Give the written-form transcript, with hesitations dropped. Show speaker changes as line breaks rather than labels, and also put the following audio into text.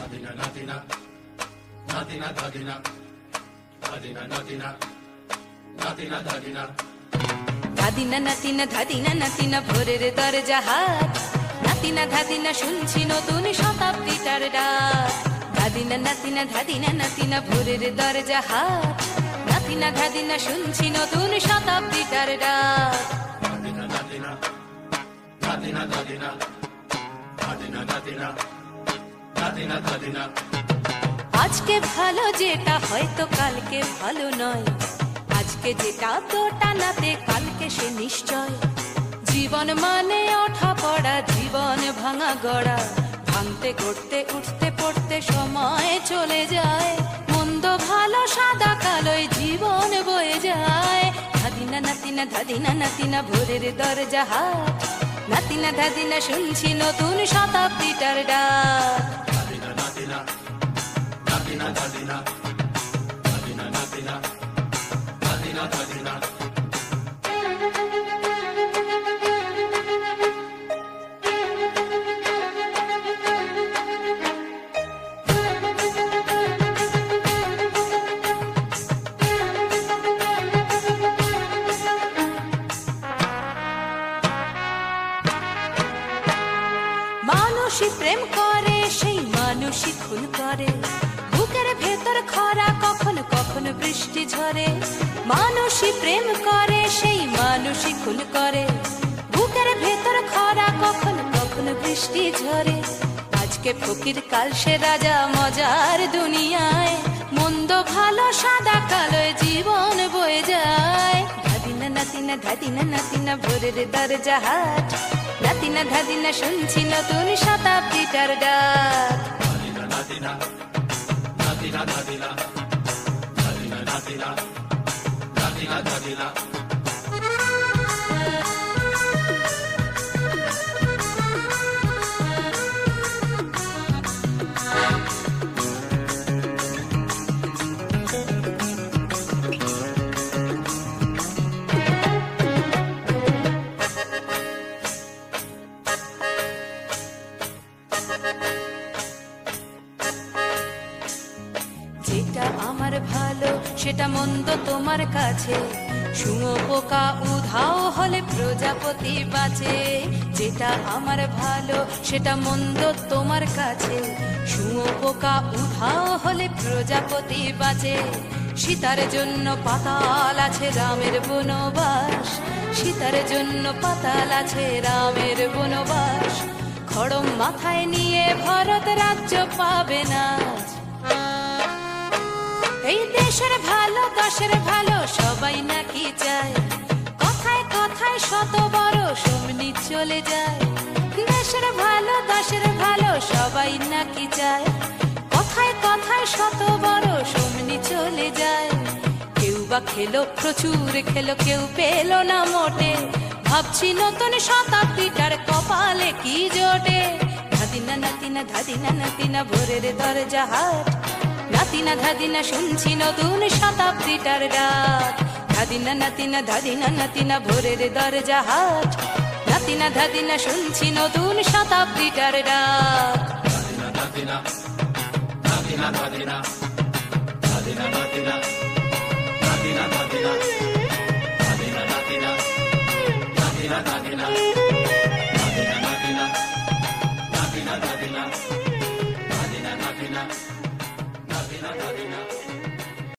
ধাদিনা নাতিনা ধাদিনা নাতিনা ভোরের দরজা হাট, নাতিনা ধাদিনা শুনছি নতুন শতাব্দীটার ডাক। ধাদিনা নাতিনা ধাদিনা নাতিনা ভোরের দরজা হাট, নাতিনা ধাদিনা শুনছি নতুন শতাব্দীটার ডাক। আজকে ভালো যেটা হয়তো কালকে ভালো নয়, আজকে যেটা তোটা নাতে কালকে সে নিশ্চয়। জীবন মানে ওঠা পড়া, জীবন ভাঙা গড়া, ভাঙতে গড়তে উঠতে পড়তে সময় চলে যায়। মন্দ ভালো সাদা কালোয় জীবন বয়ে যায়। ধাদিনা নাতিনা ধাদিনা নাতিনা ভোরের দরজা হাট, নাতিনা ধাদিনা শুনছি নতুন শতাব্দীটার ডাক। মানুষই প্রেম করে সেই মানুষই খুন করে, বুকের ভেতর খরা কখনো কখনো বৃষ্টি ঝরে। মানুষই প্রেম করে সেই মানুষই খুন করে, বুকের ভেতর খরা কখনো কখনো বৃষ্টি ঝরে। আজকে ফকির কাল সে রাজা মজার দুনিয়ায়, মন্দ ভালো সাদা কালোয় জীবন বয়ে যায়। ধাদিনা নাতিনা ধাদিনা নাতিনা ভোরের দরজা হাট, নাতিনা ধাদিনা শুনছি নতুন শতাব্দীটার ডাক। যেটা আমার ভালো সেটা মন্দ তোমার কাছে, শুঁয়োপোকা উধাও হলে প্রজাপতি বাঁচে। যেটা আমার ভালো সেটা মন্দ তোমার কাছে, শুঁয়োপোকা উধাও হলে প্রজাপতি বাঁচে। সীতার জন্য পাতাল আছে রামের বনবাস, সীতার জন্য পাতাল আছে রামের বনবাস। খড়ম মাথায় নিয়ে ভরত রাজ্য পাবে না। এই দেশের ভালো দশের ভালো সবাই নাকি চায়, কথায় কথায় শত বড় সমনি চলে যায়। দেশের ভালো দশের ভালো সবাই নাকি চায়, কথায় কথায় শত বড় সমনি চলে যায়। কেউ বা খেলো প্রচুর খেলো, কেউ পেল না মোটে, ভাবছি নতুন শতাব্দীটার কপালে কি জোটে। ধাদিনা নাতিনা ধাদিনা নাতিনা ভোরের দরজা হাট, নাতিনা ধাদিনা শুনছি নতুন শতাব্দীটার ডাক। ধাদিনা নাতিনা ধাদিনা নাতিনা ভোরের দরজা হাট, নাতিনা ধাদিনা শুনছি নতুন শতাব্দীটার ডাক। ধাদিনা ধাদিনা ধাদিনা ধাদিনা ধাদিনা ধাদিনা ধাদিনা ধাদিনা ধাদিনা ধাদিনা ধাদিনা ধাদিনা ধাদিনা ধাদিনা ধাদিনা ধাদিনা ধাদিনা ধাদিনা